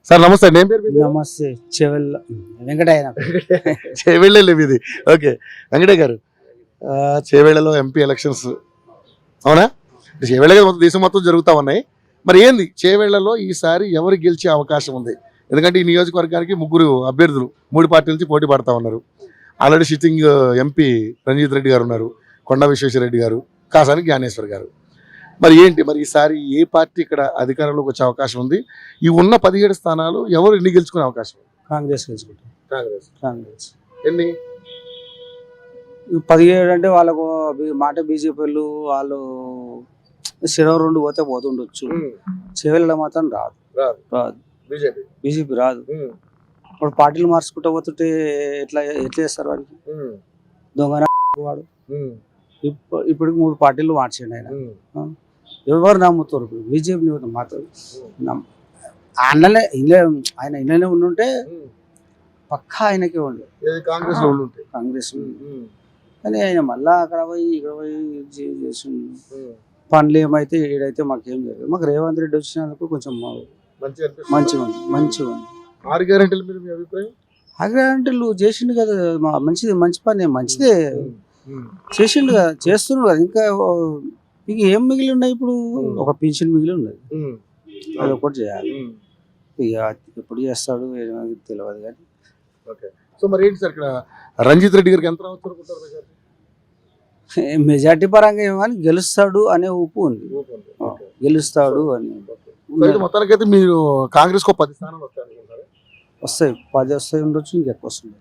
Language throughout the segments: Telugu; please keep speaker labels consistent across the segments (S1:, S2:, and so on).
S1: సార్ నమస్తే, నేను పేరు
S2: నమస్తే. చెవెళ్ళ వెంకటయ్య.
S1: చేవేళ్ళే మీది. ఓకే వెంకటయ్య గారు, చేవేళ్లలో ఎంపీ ఎలక్షన్స్ అవునా? చేవేళ్ళ మొత్తం దేశం మొత్తం జరుగుతూ ఉన్నాయి. మరి ఏంది చేవేళ్లలో ఈసారి ఎవరు గెలిచే అవకాశం ఉంది? ఎందుకంటే ఈ నియోజకవర్గానికి ముగ్గురు అభ్యర్థులు 3 పార్టీల నుంచి పోటీ పడతా ఉన్నారు. Already sitting MP Ranjith Reddy గారు ఉన్నారు, కొండా విశ్వేశ్వరరెడ్డి గారు, కాసాని జ్ఞానేశ్వర్ గారు. మరి ఏంటి, మరి ఈసారి ఏ పార్టీ ఇక్కడ అధికారంలోకి వచ్చే అవకాశం ఉంది? ఈ ఉన్న 17 స్థానాలు ఎవరు ఎన్ని గెలుచుకునే అవకాశం?
S2: కాంగ్రెస్ గెలుచుకుంటాం. కాంగ్రెస్
S1: ఎన్ని?
S2: 17 అంటే వాళ్ళకు మాట బీజేపీ వాళ్ళు శిరవ 2 పోతే పోతుండొచ్చు. చెవెళ్ళ మాత్రం రాదు. బీజేపీ రాదు. ఇప్పుడు పార్టీలు మార్చుకుంటూ పోతుంటే ఎట్లా చేస్తారు వాడికి? దొంగ వాడు ఇప్పటికి 3 పార్టీలు మార్చండి ఆయన. ఎవరు నమ్ముతారు? బీజేపీ మాత్రం ఆయన ఇళ్ళనే ఉండుంటే పక్కా ఆయనకే ఉండే కాంగ్రెస్. కానీ ఆయన మళ్ళా అక్కడ పోయి ఇక్కడ పోయి చేసి పనులు ఏమైతే ఈడైతే మాకేం జరగదు. మాకు రేవంత్ రెడ్డి వచ్చినందుకు కొంచెం మంచిగా ఉంది.
S1: 6 గ్యారెంటీల మీద మీ అభిప్రాయం?
S2: 6 గ్యారెంటీలు చేసిండు కదా, మంచిది, మంచి పని, మంచిదే చేసిండు కదా, చేస్తున్నాడు కదా. ఇంకా ఏం మిగిలి ఉన్నాయి? ఇప్పుడు ఒక పింఛన్ మిగిలి ఉన్నది, అది ఒకటి చేయాలి. ఇక ఎప్పుడు చేస్తాడు తెలియదు కానీ.
S1: సో మరి ఏంటి సార్ ఇక్కడ రంజిత్ రెడ్డి గారికి ఎంత రావచ్చు?
S2: మెజార్టీ పరంగా ఏమని గెలుస్తాడు అనే ఊపు ఉంది, గెలుస్తాడు అని.
S1: మొత్తానికైతే మీరు కాంగ్రెస్ 10 స్థానాలు
S2: వస్తాయి, 10 వస్తాయి, ఉండొచ్చు, ఇంకెక్కువ వస్తుంది.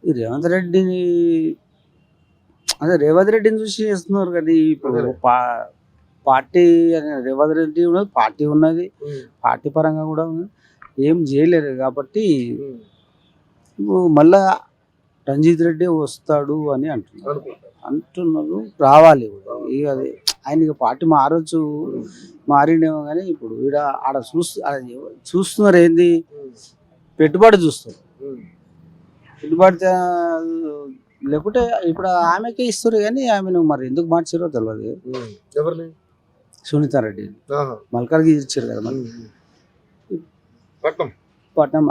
S2: ఈ రేవంత్ రెడ్డిని రేవంత్ రెడ్డిని చూసి చేస్తున్నారు కానీ ఇప్పుడు పార్టీ రేవంత్ రెడ్డి ఉన్నది, పార్టీ ఉన్నది, పార్టీ పరంగా కూడా ఉన్నది, ఏం చేయలేరు కాబట్టి ఇప్పుడు మళ్ళా రంజిత్ రెడ్డి వస్తాడు అని అంటున్నారు. రావాలి కూడా. ఇక అది ఆయనకి పార్టీ మారచ్చు, మారిండేమో కానీ ఇప్పుడు ఆడ చూస్తున్నారు ఏంది, పెట్టుబడి చూస్తారు. పెట్టుబడి లేకుంటే ఇప్పుడు ఆమెకే ఇస్తారు కానీ ఆమెను మరి ఎందుకు మార్చారో తెలియదు. సునీతారెడ్డి మల్కార్కి ఇచ్చారు కదా. పట్నం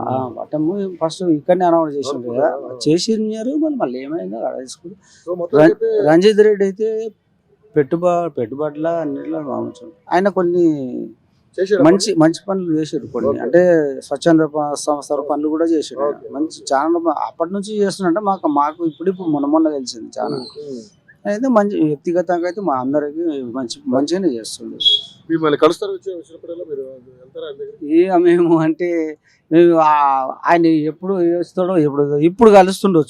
S2: ఫస్ట్ ఇక్కడనే అనౌన్స్ చేసిండ్రు కదా, చేసినారు. మళ్ళీ ఏమైందో రంజిత్ రెడ్డి అయితే పెట్టుబడుల అన్నిట్లో ఆయన కొన్ని మంచి పనులు చేసారు. కొన్ని అంటే స్వచ్ఛంద సంస్థల పనులు కూడా చేసాడు. మంచి చాలా అప్పటి నుంచి చేస్తున్నట్టే మాకు ఇప్పుడు మొన్న తెలిసింది చాలా. అయితే మంచి వ్యక్తిగతంగా అయితే మా అందరికి మంచిగానే చేస్తుండే. ఇక మేము అంటే ఆయన ఎప్పుడు చేస్తాడో ఇప్పుడు కలుస్తాడు.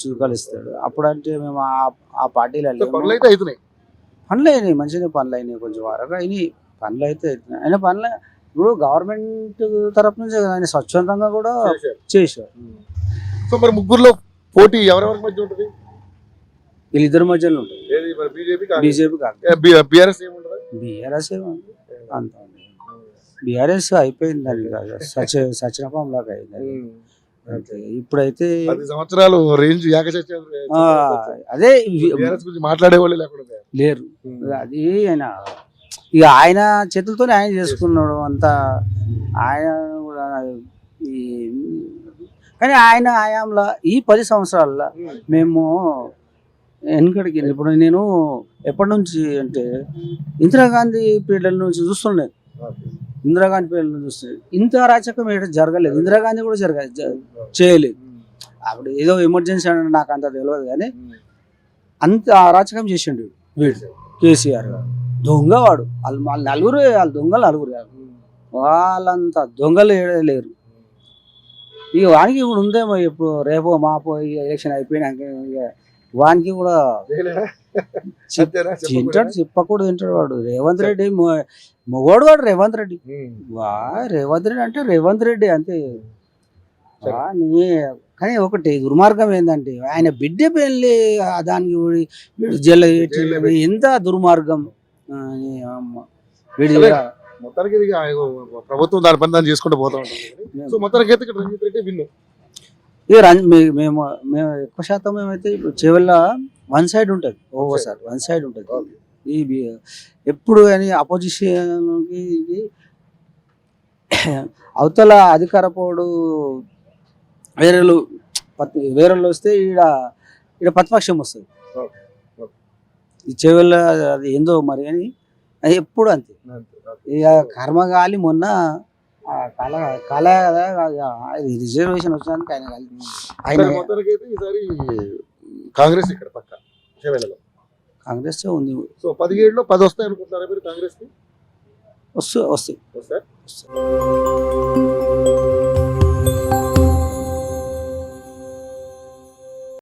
S2: అప్పుడు అంటే మేము ఆ పార్టీలో పనులు అయినాయి, మంచిగా పనులు అయినాయి, కొంచెం వరకు అయినాయి పనులు అయితే అవుతున్నాయి. ఆయన పనులు ఇప్పుడు గవర్నమెంట్ తరఫు నుంచి ఆయన స్వచ్ఛందంగా కూడా చేశారు.
S1: సో మరి ముగ్గురులో పోటీ ఎవరెవరి మధ్య ఉంటుంది?
S2: వీళ్ళిద్దరి మధ్యలో ఉంటుంది. బీజేపీ
S1: బీఆర్ఎస్
S2: అంత బీఆర్ఎస్ అయిపోయింది, అది సచినపం లాగా అయింది. ఇప్పుడైతే
S1: 10 సంవత్సరాలు రేంజ్
S2: అదే
S1: మాట్లాడే వాళ్ళు
S2: లేరు. అది ఆయన చేతులతోనే ఆయన చేసుకున్నాడు అంతా. ఆయన కూడా కానీ ఆయన హయాంలో ఈ 10 సంవత్సరాల్లో మేము వెనకడికి ఇప్పుడు నేను ఎప్పటి నుంచి అంటే ఇందిరాగాంధీ పీరియడ్ నుంచి చూస్తున్నాను. ఇందిరాగాంధీ పీరియడ్ నుంచి చూస్తున్నాను. ఇంత అరాచకం ఏదో జరగలేదు. ఇందిరాగాంధీ కూడా చేయలేదు. అప్పుడు ఏదో ఎమర్జెన్సీ అంటే నాకు అంత తెలియదు కానీ అంత అరాచకం చేసిండు వీడు కేసీఆర్. దొంగ వాడు. వాళ్ళ నలుగురు కాదు, వాళ్ళంతా దొంగలు లేరు. ఇక వానికి ఇప్పుడు ఉందేమో, ఇప్పుడు రేపో మాపో ఎలక్షన్ అయిపోయినాక వానికి కూడా తింటాడు, చెప్పకూడదు తింటాడు వాడు. రేవంత్ రెడ్డి మొగోడు వాడు. రేవంత్ రెడ్డి అంటే రేవంత్ రెడ్డి అంతే. కానీ ఒకటి దుర్మార్గం ఏంటంటే ఆయన బిడ్డ పెళ్ళి దానికి జైలు ఎంత దుర్మార్గం.
S1: మొత్తానికి ప్రభుత్వం దాని పని దాన్ని చేసుకుంటూ పోతా ఉంటుంది. సో మొత్తానికి అయితే రంజిత్ రెడ్డి విన్ను.
S2: ఇక మేము ఎక్కువ శాతం మేమైతే ఇప్పుడు చెవెళ్ళ 1 సైడ్ ఉంటుంది, ఓవర్ 1 సైడ్ ఉంటుంది. ఈ ఎప్పుడు కానీ అపోజిషన్కి అవతల అధికార పోడు వేరేళ్ళు వస్తే ఈడ ప్రతిపక్షం వస్తుంది. ఈ చేవెళ్ళ అది ఏందో మరి అని అది ఎప్పుడు అంతే. ఇక కర్మగాలి మొన్న కళ కదా రిజర్వేషన్ వచ్చినందుకు ఆయన ఆయన
S1: మొత్తానికి అయితే ఈసారి కాంగ్రెస్ ఇక్కడ పక్క చేవేళ్లలో
S2: కాంగ్రెస్ ఉంది.
S1: సో 17లో 10 వస్తాయి అనుకుంటున్నారా మీరు కాంగ్రెస్ కి?
S2: వస్తాయి.
S1: వస్తాయి.